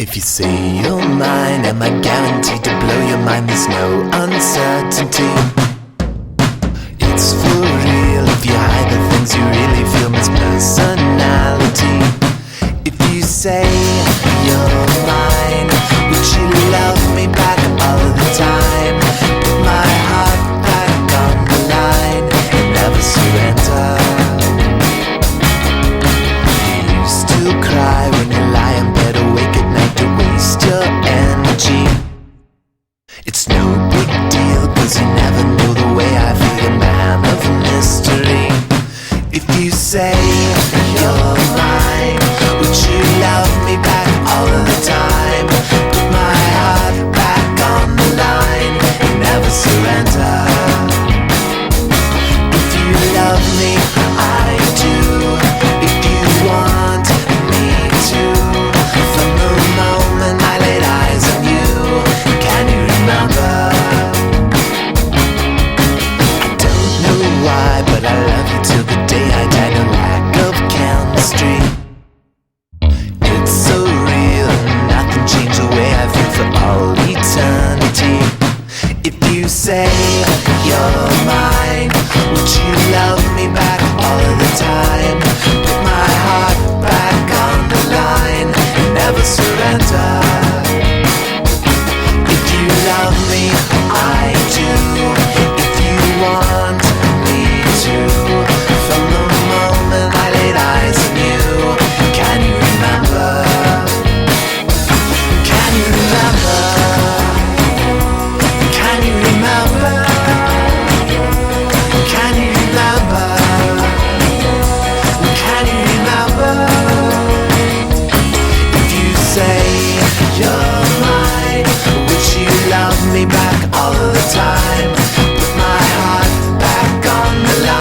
If you say you're mine, am I guaranteed to blow your mind? There's no uncertainty. It's for real if you hide the things you really feel. Miss personality. If you say you're mine, would you love me back all the time? Put my heart back on the line and never surrender. You still cry when you lie in bed awake at night to waste your energy. It's no big deal, cause you never know the way I feel, you're man of mystery. If you say you're mine, would you love me back all of the time? Put my heart back on the line and never surrender. If you love me, I do. If you want me to. From the moment I laid eyes on you, can you remember? I don't know why, but I love you till the day I die. No lack of chemistry. It's so real, nothing changed the way I feel for all eternity. If you say you're mine, would you love me back all of the time? Put my heart back on the line and never surrender. If you love me, I do. If you want me to. From the moment I laid eyes on you, can you remember? Can you remember? Can you remember? Can you remember? Can you remember? If you say you're mine, would you love me back all the time?